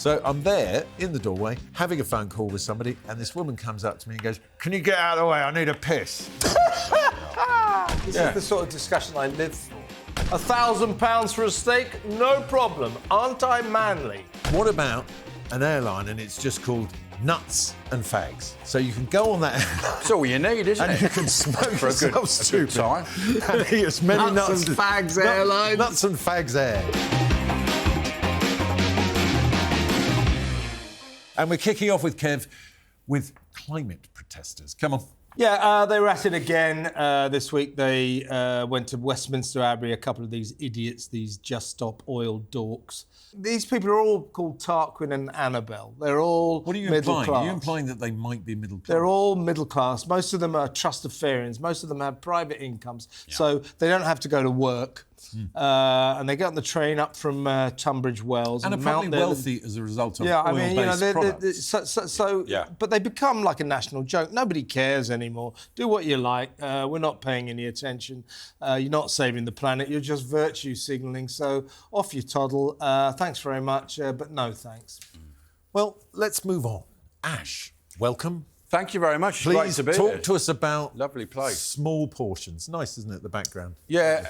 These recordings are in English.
So I'm there in the doorway having a phone call with somebody, and this woman comes up to me and goes, "Can you get out of the way? I need a piss." This is the sort of discussion I live for. £1,000 for a steak? No problem. Aren't I manly? What about an airline and it's just called Nuts and Fags? So you can go on that That's all you need, isn't and it? you can smoke For a good stupid time. and eat as many Nuts and Fags Airlines. Nuts and Fags Air. And we're kicking off with Kev with climate protesters. Come on. Yeah, they were at it again this week. They went to Westminster Abbey, a couple of these idiots, these Just Stop Oil dorks. These people are all called Tarquin and Annabelle. They're all What are you middle implying? class. Are you implying that they might be middle class? They're all middle class. Most of them are trustafarians. Most of them have private incomes, so they don't have to go to work. And they get on the train up from Tunbridge Wells and are probably wealthy as a result of oil-based products. But they become like a national joke. Nobody cares anymore. Do what you like. We're not paying any attention. You're not saving the planet. You're just virtue signalling. So off you toddle. Thanks very much, but no thanks. Well, let's move on. Ash, welcome. Thank you very much. It's Please great to be talk here. to us about Lovely place. small portions. Nice, isn't it, the background? Yeah,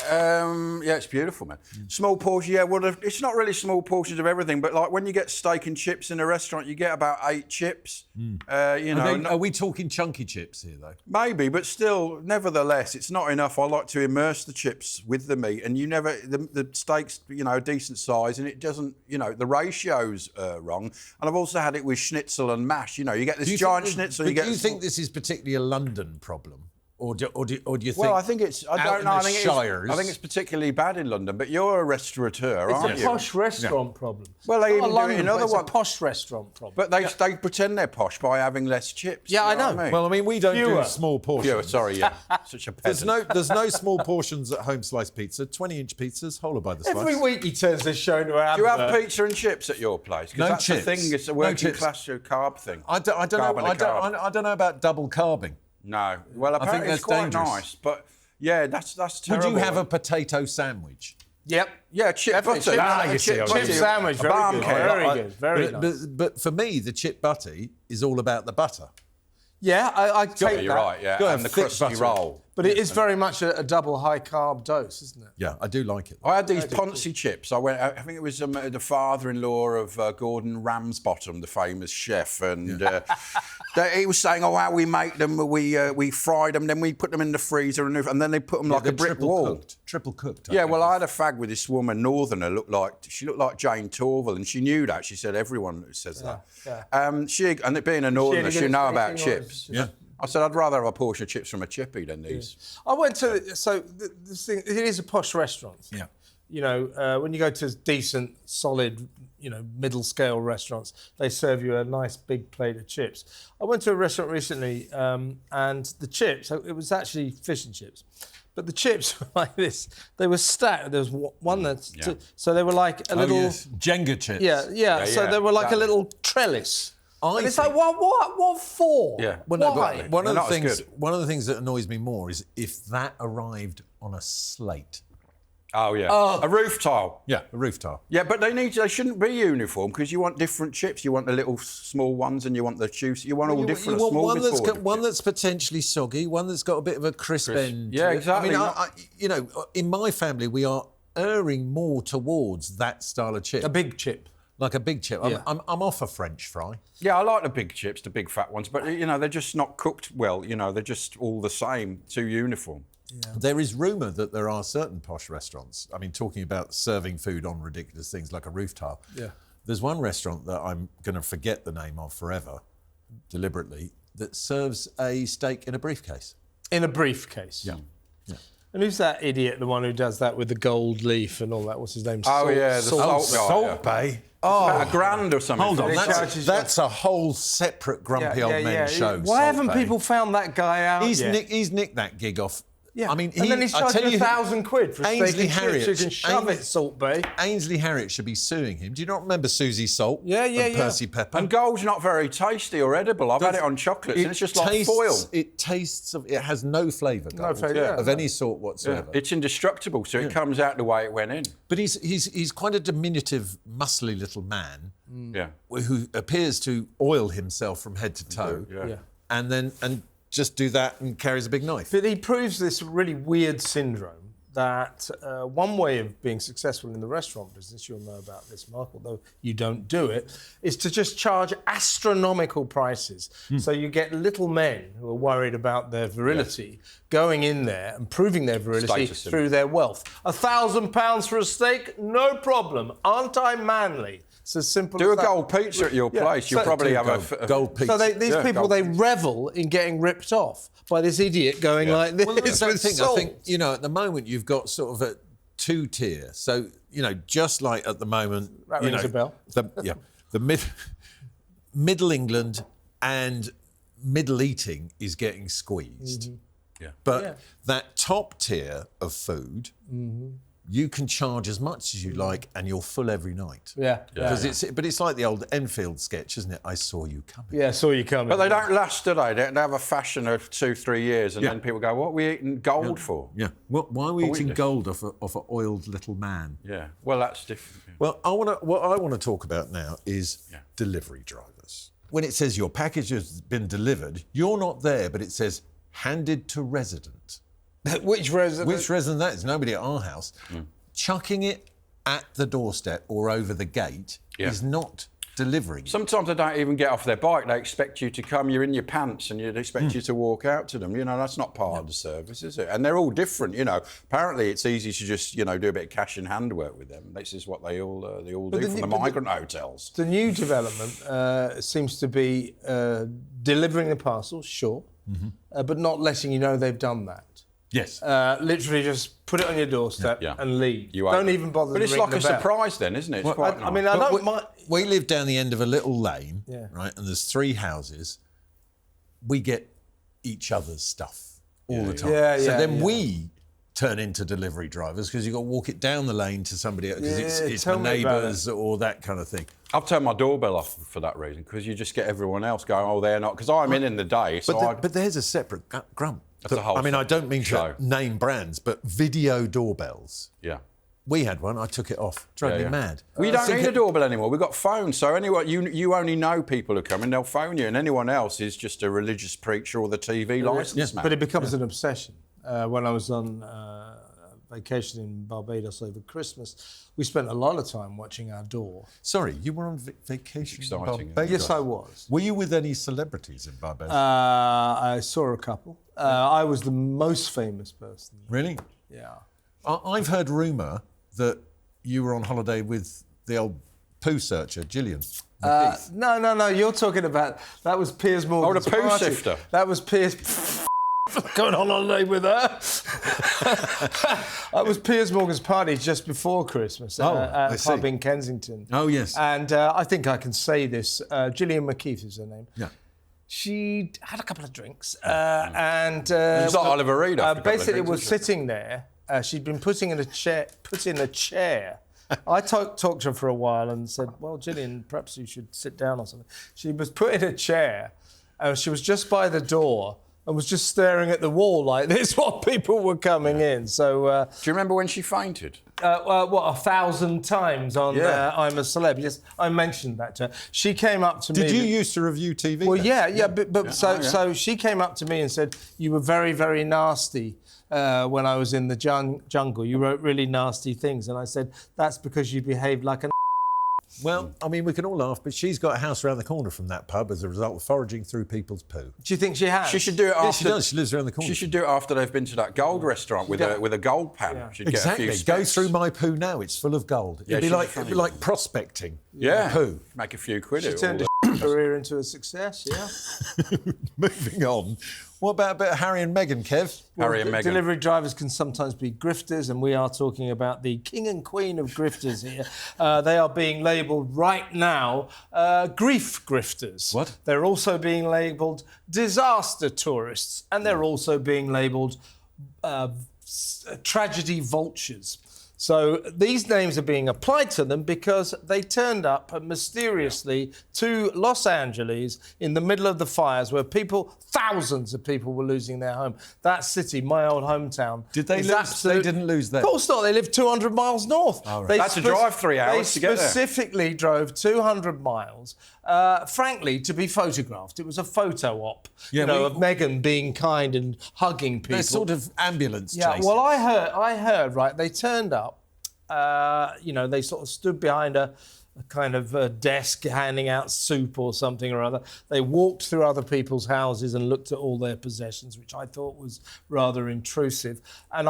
it's beautiful, man. Small portions, well, it's not really small portions of everything, but like when you get steak and chips in a restaurant, you get about 8 chips. Are we talking chunky chips here, though? Maybe, but still, nevertheless, it's not enough. I like to immerse the chips with the meat, and the steak's, a decent size, and it doesn't, the ratio's wrong. And I've also had it with schnitzel and mash. You get this giant schnitzel. Do you think this is particularly a London problem? Or do you think... Well, I think it's... I don't know. I think it's particularly bad in London, but you're a restaurateur, aren't you? It's a posh restaurant problem. Well, they even do it in other ones. It's a posh restaurant problem. But they pretend they're posh by having less chips. Yeah, I know. What I mean? Well, I mean, we don't do small portions. Fewer, sorry, yeah. Such a peasant. There's no small portions at home sliced pizza. 20-inch pizzas, whole by the slice. Every week he turns this show into an Do you have pizza and chips at your place? Because that's chips. the thing. It's a working class carb thing. I don't know about double carbing. No. Well, apparently it's quite nice. But, yeah, that's terrible. Would you have a potato sandwich? Yep. Yeah, chip butter. Chip sandwich, very good. Very nice. But for me, the chip butty is all about the butter. Yeah, I take that. You're right, yeah. And the crusty roll. But it is very much a double high-carb dose, isn't it? Yeah, I do like it. I had these Ponzi chips. I think it was the father-in-law of Gordon Ramsbottom, the famous chef, and he was saying, "Oh, how we make them? We fried them, then we put them in the freezer, and then they put them like a brick wall, triple cooked. Yeah, well, I had a fag with this woman, Northerner, looked like Jane Torval, and she knew that. She said everyone says that. Yeah. And it being a Northerner, she know about chips. Yeah. I said, I'd rather have a portion of chips from a chippy than these. I went to... this thing, it is a posh restaurant. Yeah. When you go to decent, solid, middle-scale restaurants, they serve you a nice big plate of chips. I went to a restaurant recently, and the chips, it was actually fish and chips, but the chips were like this. They were stacked. There was one that's... So they were like a little... Yes. Jenga chips. Yeah. So they were like a little trellis. And it's like, what for? Yeah. Well, why? No, one of the things that annoys me more is if that arrived on a slate. Oh, yeah. A roof tile. Yeah, a roof tile. Yeah, but they shouldn't be uniform because you want different chips. You want the little small ones and you want the juice. You want all different. You want one that's potentially soggy, one that's got a bit of a crisp end. Yeah, exactly. I mean, in my family, we are erring more towards that style of chip. A big chip. Like a big chip. Yeah. I'm off a French fry. Yeah, I like the big chips, the big fat ones, but, they're just not cooked well. They're just all the same, too uniform. Yeah. There is rumour that there are certain posh restaurants, I mean, talking about serving food on ridiculous things like a roof tile. Yeah. There's one restaurant that I'm going to forget the name of forever, deliberately, that serves a steak in a briefcase. In a briefcase? Yeah. And who's that idiot, the one who does that with the gold leaf and all that? What's his name? The Salt Bay. Oh, $1,000 or something. Hold on, that's a whole separate grumpy old men show. Why haven't people found that guy out yet? He's nicked that gig off. Yeah. I mean, and then he's charging £1,000 for a steak and chips. You can shove it, Salt Bay. Ainsley Harriott should be suing him. Do you not remember Susie Salt? Yeah. Percy Pepper. And Gold's not very tasty or edible. I've had it on chocolates and it's just like foil. It has no flavour, of any sort whatsoever. Yeah. It's indestructible, so it comes out the way it went in. But he's quite a diminutive, muscly little man. Yeah. who appears to oil himself from head to toe, Yeah. and just do that and carries a big knife. But he proves this really weird syndrome that one way of being successful in the restaurant business, you'll know about this, Mark, although you don't do it, is to just charge astronomical prices. So you get little men who are worried about their virility going in there and proving their virility Status through their wealth. £1,000 for a steak? No problem. Aren't I manly? It's as simple Do as a that. gold pizza at your place. You'll probably have a gold pizza. So these people, they revel in getting ripped off by this idiot going like this. Well, that's the with thing. salt. I think, you know, at the moment you've got sort of a two-tier. So, you know, just like at the moment, That you rings know, a bell. the Middle England and Middle Eating is getting squeezed. Yeah. But that top tier of food, you can charge as much as you like, and you're full every night. Because it's like the old Enfield sketch, isn't it? I saw you coming. Yeah, saw you coming. But they don't last, do they? They have a fashion of 2-3 years, and then people go, "What are we eating gold for?" Yeah. Well, why are we eating Pointless. gold off an oiled little man? Yeah. Well, that's different. Yeah. Well, what I want to talk about now is delivery drivers. When it says your package has been delivered, you're not there, but it says handed to resident. Which resident? Which resident that is? Nobody at our house. Chucking it at the doorstep or over the gate is not delivering. Sometimes they don't even get off their bike. They expect you to come. You're in your pants, and they expect you to walk out to them. You know, that's not part of the service, is it? And they're all different. You know, apparently it's easy to just do a bit of cash in hand work with them. This is what they all do from the migrant hotels. The new development seems to be delivering the parcels, sure, but not letting you know they've done that. Yes. Literally just put it on your doorstep and leave. Don't even bother But to it's ring like the a bell. surprise then, isn't it? It's quite nice. I mean, I don't mind. We live down the end of a little lane, right? And there's 3 houses. We get each other's stuff all the time. So then we turn into delivery drivers because you've got to walk it down the lane to somebody else because it's my neighbours or that kind of thing. I've turned my doorbell off for that reason because you just get everyone else going, oh, they're not, because I'm in the day. So But there's a separate grump. That's a whole I mean, I don't mean show. to name brands, but video doorbells. Yeah. We had one. I took it off. Drove me mad. We don't need a doorbell anymore. We've got phones. So anyone, you only know people who come and they'll phone you, and anyone else is just a religious preacher or the TV licence man. But it becomes an obsession. When I was on vacation in Barbados over Christmas, we spent a lot of time watching our door. Sorry, you were on vacation in Exciting, Barbados? Yes, I was. Were you with any celebrities in Barbados? I saw a couple. I was the most famous person. Really? Yeah. I've heard rumour that you were on holiday with the old poo searcher, Gillian. No. You're talking about that was Piers Morgan's the poo party. sifter. That was Piers. Going on holiday with her. That was Piers Morgan's party just before Christmas at a pub in Kensington. Oh, yes. And I think I can say this. Gillian McKeith is her name. Yeah. She had a couple of drinks and It's not Oliver Reed. basically was sitting there. She'd been put in a chair. I talked to her for a while and said, well, Gillian, perhaps you should sit down or something. She was put in a chair and she was just by the door and was just staring at the wall like this while people were coming in. So, Do you remember when she fainted? 1,000 times on I'm a Celeb. Yes, I mentioned that to her. She came up to me. Did you used to review TV? Well, then? So she came up to me and said, you were very, very nasty when I was in the jungle. You wrote really nasty things. And I said, that's because you behaved like an Well, I mean, we can all laugh, but she's got a house around the corner from that pub as a result of foraging through people's poo. Do you think she has? She should do it after. Yes, she does. She lives around the corner. She should do it after they've been to that gold restaurant with a gold pan. Yeah. She'd Exactly. Get a few Go specs. through my poo now. It's full of gold. Yeah, it'd be like prospecting. Yeah. Poo. Make a few quid. She turned her career into a success, yeah. Moving on. What about a bit of Harry and Meghan, Kev? Harry and Meghan. Delivery drivers can sometimes be grifters, and we are talking about the king and queen of grifters here. They are being labelled right now grief grifters. What? They're also being labelled disaster tourists, and they're also being labelled tragedy vultures. So these names are being applied to them because they turned up mysteriously to Los Angeles in the middle of the fires where thousands of people were losing their home. That city, my old hometown. Did they lose? They didn't lose that. Of course not. They live 200 miles north. Oh, right. They That's a drive 3 hours to get there. They specifically drove 200 miles, frankly, to be photographed. It was a photo op, of Meghan being kind and hugging people. They're sort of ambulance chasing. chasers. Well, I heard, right, they turned up, they sort of stood behind a kind of desk handing out soup or something or other. They walked through other people's houses and looked at all their possessions, which I thought was rather intrusive. And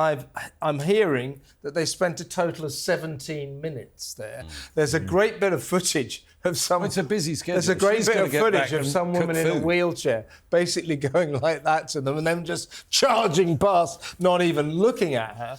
I'm hearing that they spent a total of 17 minutes there. There's a great bit of footage of some... It's a busy schedule. There's a great bit of footage of some woman in a wheelchair basically going like that to them and then just charging past, not even looking at her.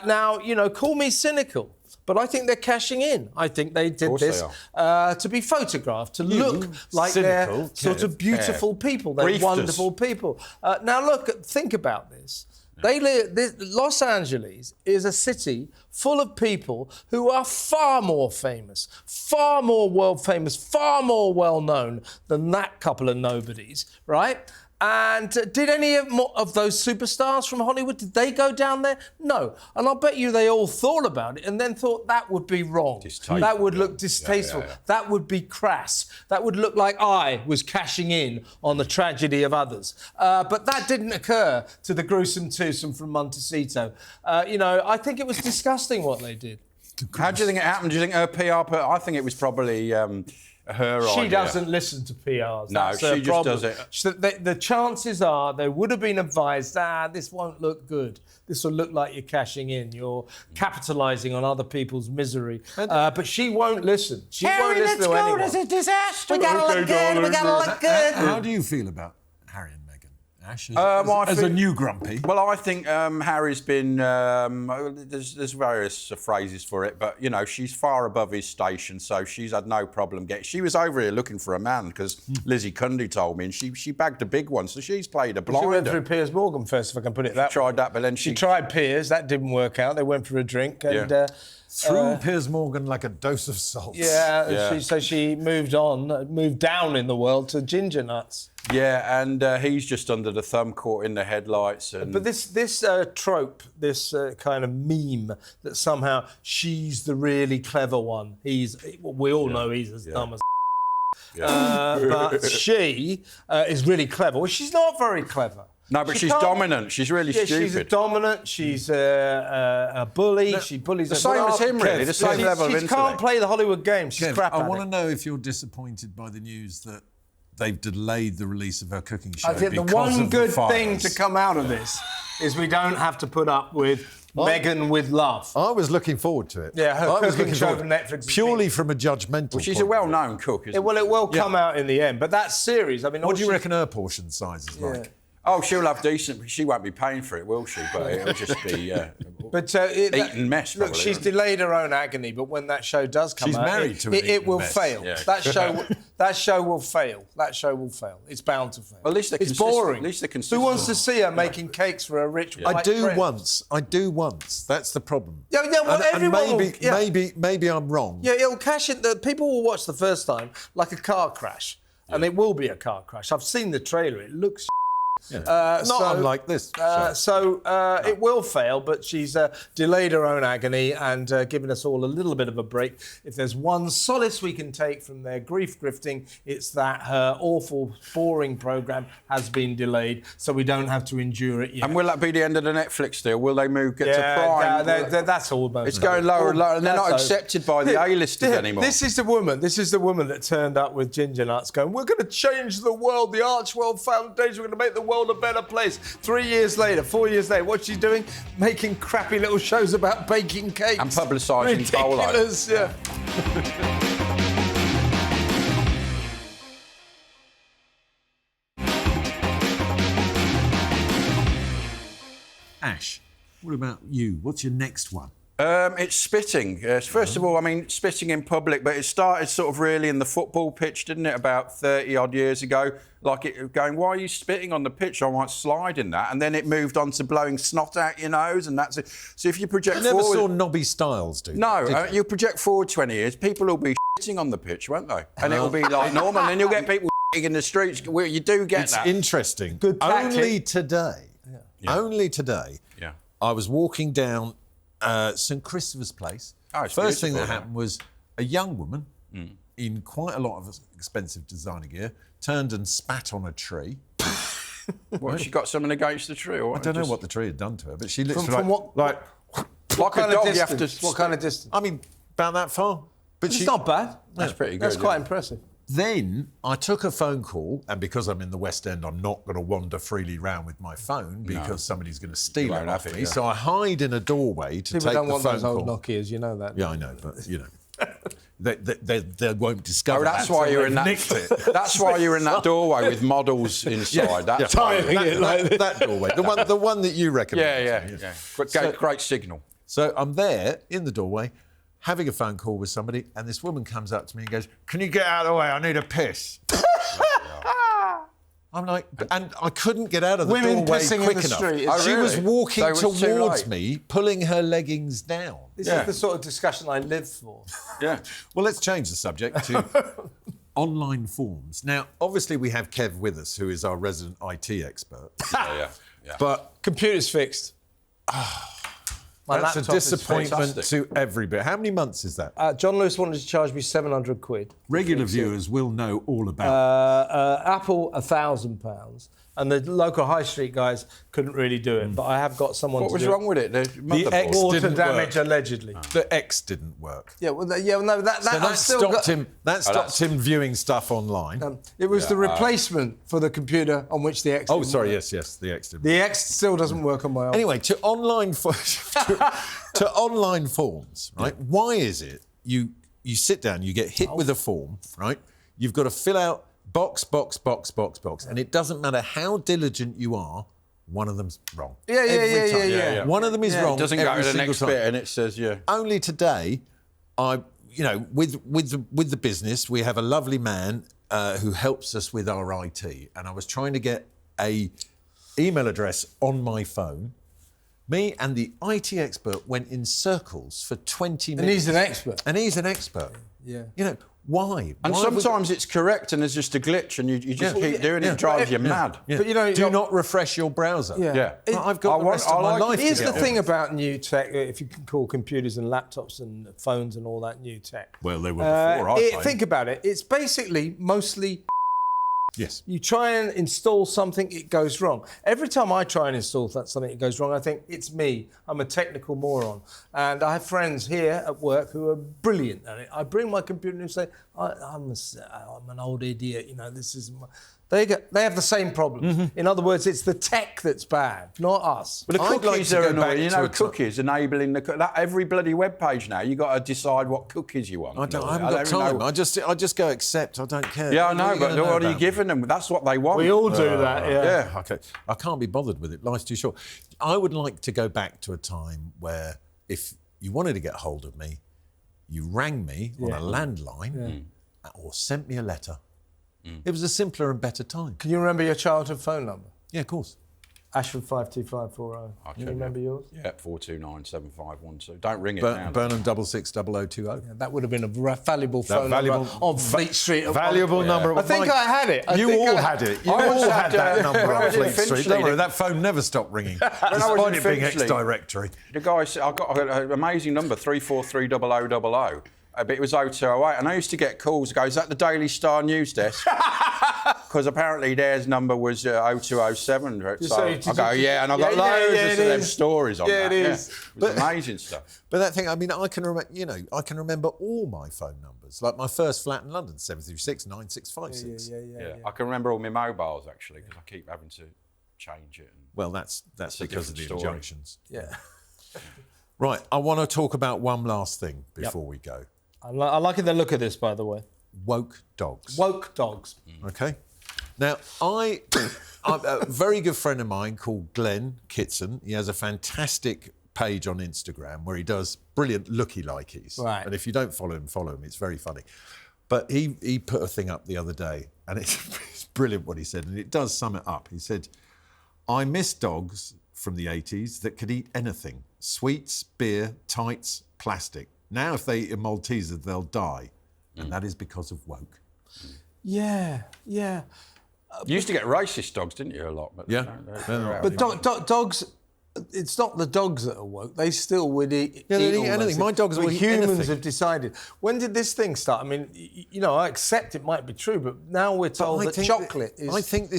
Now, call me cynical, but I think they're cashing in. I think they did this to be photographed, to look like they're sort of beautiful people. They're Grifters. wonderful people. Now, look, think about this. Los Angeles is a city full of people who are far more famous, far more world famous, far more well known than that couple of nobodies, right? And did any of those superstars from Hollywood, did they go down there? No. And I'll bet you they all thought about it and then thought that would be wrong. That would look distasteful. That would be crass. That would look like I was cashing in on the tragedy of others. But that didn't occur to the gruesome twosome from Montecito. I think it was disgusting what they did. How do you think it happened? Do you think her PR... I think it was probably... her She idea. doesn't listen to PRs. No, she just does it. The chances are they would have been advised, this won't look good. This will look like you're cashing in. You're capitalising on other people's misery. But she won't listen. She won't listen to anyone. Let's go. There's a disaster. We gotta look good. We gotta look good. How do you feel about Harry and Meghan? Ash, I as a think- new grumpy. Well, I think Harry's been... there's various phrases for it, but, she's far above his station, so she's had no problem getting... She was over here looking for a man, because Lizzie Cundy told me, and she bagged a big one, so she's played a blinder. She went through Piers Morgan first, if I can put it that way. Tried that, but then she... She tried Piers, that didn't work out. They went for a drink and... Threw Piers Morgan like a dose of salt. So she moved down in the world to ginger nuts. Yeah, and he's just under the thumb, caught in the headlights. And... But this trope, this kind of meme that somehow she's the really clever one. We all know he's as dumb as but she is really clever. Well, she's not very clever. No, but she's dominant. She's really stupid. She's dominant. She's a bully. She bullies the same as him, really. The same level of She intellect. can't play the Hollywood game. She's crap at it. I want to know if you're disappointed by the news that they've delayed the release of her cooking show. I think the one good thing to come out of this is we don't have to put up with Meghan with love. I was looking forward to it. Yeah, her cooking show from Netflix. Purely from a judgmental Well, she's point a well-known cook, isn't Well, it will come out in the end, but that series, I mean... What do you reckon her portion size is like? Oh, she'll have decent... She won't be paying for it, will she? But it'll just be... eaten mess, probably. Look, she's delayed her own agony, but when that show does come out... She's married to an it will mess. fail. Yeah. That show will fail. That show will fail. It's bound to fail. Well, at least it's boring. At least they're consistent. Who wants to see her making cakes for a rich white I do prince? once. That's the problem. Yeah, well, everyone maybe I'm wrong. Yeah, it'll cash in. People will watch the first time like a car crash, and it will be a car crash. I've seen the trailer. It looks... Not unlike this. It will fail, but she's delayed her own agony and given us all a little bit of a break. If there's one solace we can take from their grief grifting, it's that her awful, boring programme has been delayed, so we don't have to endure it yet. And will that be the end of the Netflix deal? Will they get to Prime? That's all. It's going lower and lower, and they're not accepted by the A-listers anymore. This is the woman that turned up with ginger nuts going, we're going to change the world, the Archworld Foundation, we're going to make the world a better place. 4 years later, what's she doing? Making crappy little shows about baking cakes. And publicising polo. Ridiculous, yeah. Ash, what about you? What's your next one? It's spitting. First of all, I mean, spitting in public, but it started sort of really in the football pitch, didn't it, about 30 odd years ago? Like it going, why are you spitting on the pitch? I might slide in that. And then it moved on to blowing snot out your nose, and that's it. So if you project I never forward... saw Nobby Styles do No, that, you project forward 20 years, people will be shitting on the pitch, won't they? And it'll be like normal, and then you'll get people shitting in the streets where you do get It's that. interesting. Good tactic. Only today, Yeah. I was walking down St Christopher's Place. Oh, it's First thing that beautiful, happened was a young woman in quite a lot of expensive designer gear turned and spat on a tree. What, she got something against the tree? Or I don't know what the tree had done to her, but she literally From what? like Like a dog, you have to... What kind of distance? I mean, about that far. But It's not bad. That's pretty good. That's quite impressive. Then I took a phone call, and because I'm in the West End, I'm not going to wander freely around with my phone because somebody's going to steal You it won't off have it, me. yeah. So I hide in a doorway to People take don't the want phone those old call. Nokias, you know that. Yeah, I know, but you know, they won't discover. Oh, that's that why till you're in they've that. nicked it. That's why you're in that doorway with models inside. That's why. That doorway, the one that you recommend. Yeah. Great signal. So I'm there in the doorway, having a phone call with somebody, and this woman comes up to me and goes, "Can you get out of the way? I need a piss." I'm like, and I couldn't get out of the Women doorway pissing in quick the enough. street. Oh, She was really? walking So it was too towards late. me, pulling her leggings down. This Yeah. is the sort of discussion I live for. Yeah. Well, let's change the subject to online forms. Now, obviously, we have Kev with us, who is our resident IT expert. Yeah. But Computer's fixed. My that's a laptop is disappointment fantastic. to everybody. How many months is that? John Lewis wanted to charge me 700 quid. Regular viewers will know all about Apple, £1,000. And the local high street guys couldn't really do it. But I have got someone What to was do it. wrong with it? The motherboard? Water didn't damage, work. allegedly. The X didn't work. Yeah, well, no, that So I've that still stopped got, him. That stopped him viewing stuff online. It was the replacement for the computer on which the X. Oh, didn't sorry. work. Yes, the X didn't. The X still doesn't work on my own. Anyway, to online to online forms, right? Why is it you sit down, you get hit with a form, right? You've got to fill out box, and it doesn't matter how diligent you are, one of them's wrong. Every time. Yeah. One of them is wrong. It doesn't go every to the single next time. bit and it says, yeah. Only today, with the business, we have a lovely man who helps us with our IT, and I was trying to get a email address on my phone. Me and the IT expert went in circles for 20 minutes. And he's an expert. And he's an expert. Yeah. You know, why? And Why sometimes it's correct and there's just a glitch and you just keep doing it. It drives you mad. Yeah. But, you know, do not refresh your browser. Yeah. I've got the rest of my life. Here's to the get thing on. about new tech, if you can call computers and laptops and phones and all that new tech. Well, they were before, I find. Think about it. It's basically mostly. Yes. You try and install something, it goes wrong. Every time I try and install something, it goes wrong. I think it's me. I'm a technical moron. And I have friends here at work who are brilliant at it. I bring my computer and say, I'm an old idiot. You know, this is. They have the same problem. Mm-hmm. In other words, it's the tech that's bad, not us. But the I'd like cookies to are go back annoying. You to know, a time- cookies enabling that every bloody web page now. You got to decide what cookies you want. I haven't got don't even time. know. I just go accept. I don't care. Yeah, I What know, are you but gonna know what are you about giving them? That's what they want. We all do that, yeah. Yeah. Okay, I can't be bothered with it. Life's too short. I would like to go back to a time where if you wanted to get hold of me, you rang me on a landline or sent me a letter. It was a simpler and better time. Can you remember your childhood phone number? Yeah, of course. Ashford 52540. Can you remember yours? Yeah, 4297512. Don't ring it down. Burnham 660020. That would have been a valuable phone valuable- number on Fleet Street. Valuable number. I think I had it. You all had it. You I once all had, had that number when I on was in Fleet Street. Finchley, Don't worry, that phone never stopped ringing, I was despite in it being Finchley, ex-directory. The guy said, I got an amazing number, 3430000. But it was 0208. And I used to get calls, go, is that the Daily Star news desk? Because apparently theirs number was 0207. So I go, yeah, and I got loads of them stories on that. It is. It was amazing stuff. But that thing, I mean, I can remember all my phone numbers. Like my first flat in London, 736 9656. Yeah. I can remember all my mobiles, actually, because I keep having to change it. Well, that's a because of the different story. injunctions. Yeah. Right, I want to talk about one last thing before we go. I like the look of this, by the way. Woke dogs. Woke dogs. Okay. Now, I'm a very good friend of mine called Glenn Kitson. He has a fantastic page on Instagram where he does brilliant looky-likeys. Right. And if you don't follow him, follow him. It's very funny. But he put a thing up the other day, and it's brilliant what he said, and it does sum it up. He said, I miss dogs from the 80s that could eat anything. Sweets, beer, tights, plastic. Now if they eat a Malteser, they'll die. And that is because of woke. Yeah. You used to get racist dogs, didn't you, a lot? But Yeah. But dogs, it's not the dogs that are woke. They still would eat. Yeah, they eat eat all anything. those My things. dogs will But eat humans anything. have decided. When did this thing start? I mean, I accept it might be true, but now we're told I that think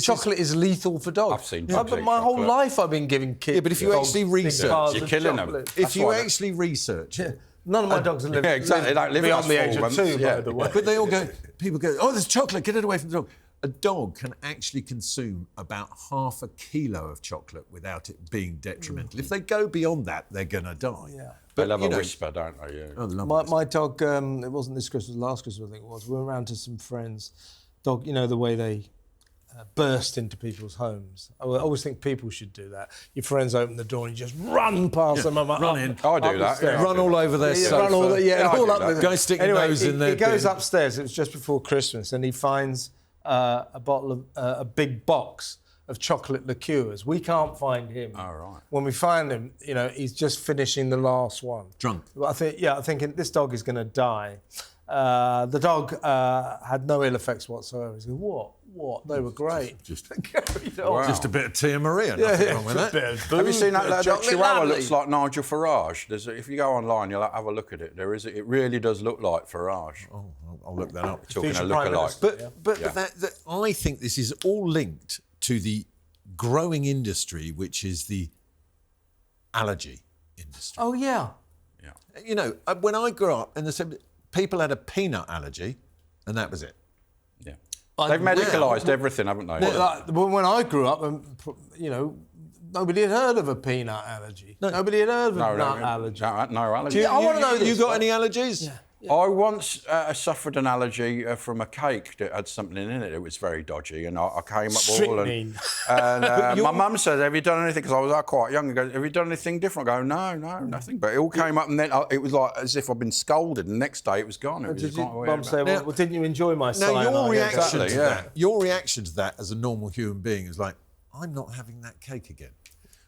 chocolate is lethal for dogs. I've seen dogs But eat my whole chocolate. life I've been giving kids. Yeah, but if you dogs actually big research, bars you're of killing them. chocolate. If you actually research it, None of my dogs live, exactly. They don't live beyond past the age 4 of 2, months, yeah. by the way. but they all go, people go, oh, there's chocolate, get it away from the dog. A dog can actually consume about half a kilo of chocolate without it being detrimental. If they go beyond that, they're going to die. Yeah. They love a whisper, don't they? Yeah. Oh, they love My dog, it wasn't this Christmas, last Christmas I think it was, we went round to some friends. Dog, the way they burst into people's homes. I always think people should do that. Your friends open the door and you just run past them. Run in. I do that. Yeah, Run all over their sofa. Run all, I all do up that. with Go stick your anyway, nose in there. He goes upstairs, it was just before Christmas, and he finds a bottle of, a big box of chocolate liqueurs. We can't find him. Oh, right. When we find him, he's just finishing the last one. Drunk. Well, I'm thinking this dog is going to die. The dog had no ill effects whatsoever. He said, what? They were great. Just Carried on. Just a bit of Tia Maria, nothing wrong with that. Have you seen that chocolate Chihuahua lovely. looks like Nigel Farage? If you go online, you'll have a look at it. It really does look like Farage. Oh, I'll look that up. Talking a Future Prime look-alike. Minister. But that I think this is all linked to the growing industry, which is the allergy industry. Oh, yeah. When I grew up, people had a peanut allergy, and that was it. Yeah. They've medicalised everything, haven't they? When I grew up, nobody had heard of a peanut allergy. Nobody had heard of a nut allergy. No allergy. I want to know this. You got any allergies? Yeah. I once suffered an allergy from a cake that had something in it. It was very dodgy, and I came up Strychnine. and my mum said, "Have you done anything?" Because I was quite young. And goes, "Have you done anything different?" I go, "No, nothing." But it all came up, and then it was like as if I'd been scolded. And the next day, it was gone. It was Did quite your weird. mum say, well, didn't you enjoy my cyanide? Now, your Exactly, reaction to that as a normal human being is like, I'm not having that cake again.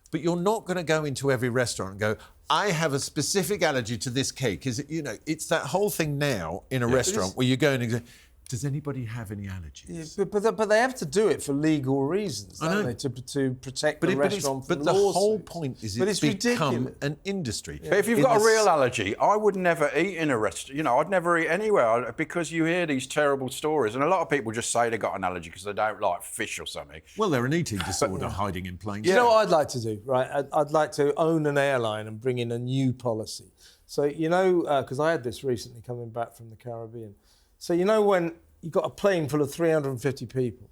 But you're not going to go into every restaurant and go, I have a specific allergy to this cake. It's that whole thing now in a restaurant where you go in and go, does anybody have any allergies? Yeah, but they have to do it for legal reasons, don't they? To protect the restaurant from But the whole lawsuits. point is But it's it's become ridiculous. an industry. But if you've got a real allergy, I would never eat in a restaurant. I'd never eat anywhere because you hear these terrible stories, and a lot of people just say they got an allergy because they don't like fish or something. Well, they're an eating disorder hiding in plain sight. You know what I'd like to do, right? I'd like to own an airline and bring in a new policy. So, because I had this recently coming back from the Caribbean. So, when you've got a plane full of 350 people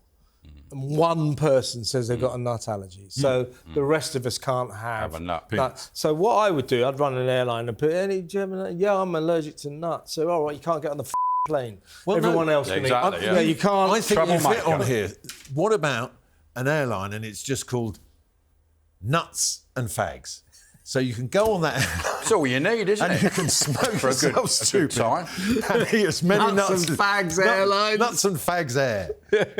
and one person says they've got a nut allergy, so the rest of us can't have a nut. So what I would do, I'd run an airline and put any German, I'm allergic to nuts. So, all right, you can't get on the plane. Well, Everyone else can exactly, eat. yeah. Yeah, you can't. I think you fit Troublemaker. on here. What about an airline and it's just called Nuts and Fags? So you can go on that That's all you need, isn't and it? you can smoke For a good yourself stupid time. and eat as many Nuts nuts and Fags Airlines. Nuts and Fags Air.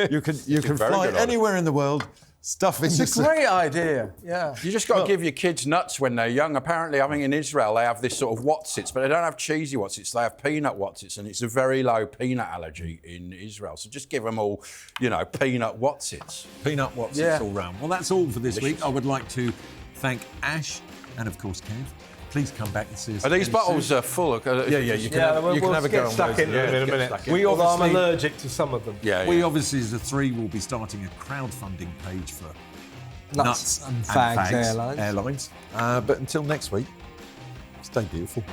You can very fly good on it. anywhere in the world. Stuff in It's a great idea. Yeah. You just got to give your kids nuts when they're young. Apparently, I think in Israel they have this sort of Wotsits, but they don't have cheesy Wotsits. They have peanut Wotsits, and it's a very low peanut allergy in Israel. So just give them all, peanut Wotsits. Peanut Wotsits Yeah. all round. Well, that's all for this week. I would like to thank Ash and, of course, Kev. Please come back and see us. Are these again bottles soon. full? You can we'll have a get go on stuck those. into them in a get minute. stuck in. We Although I'm obviously- allergic to some of them. Yeah, We yeah. obviously, as a three, will be starting a crowdfunding page for Nuts and Fags Airlines. But until next week, stay beautiful.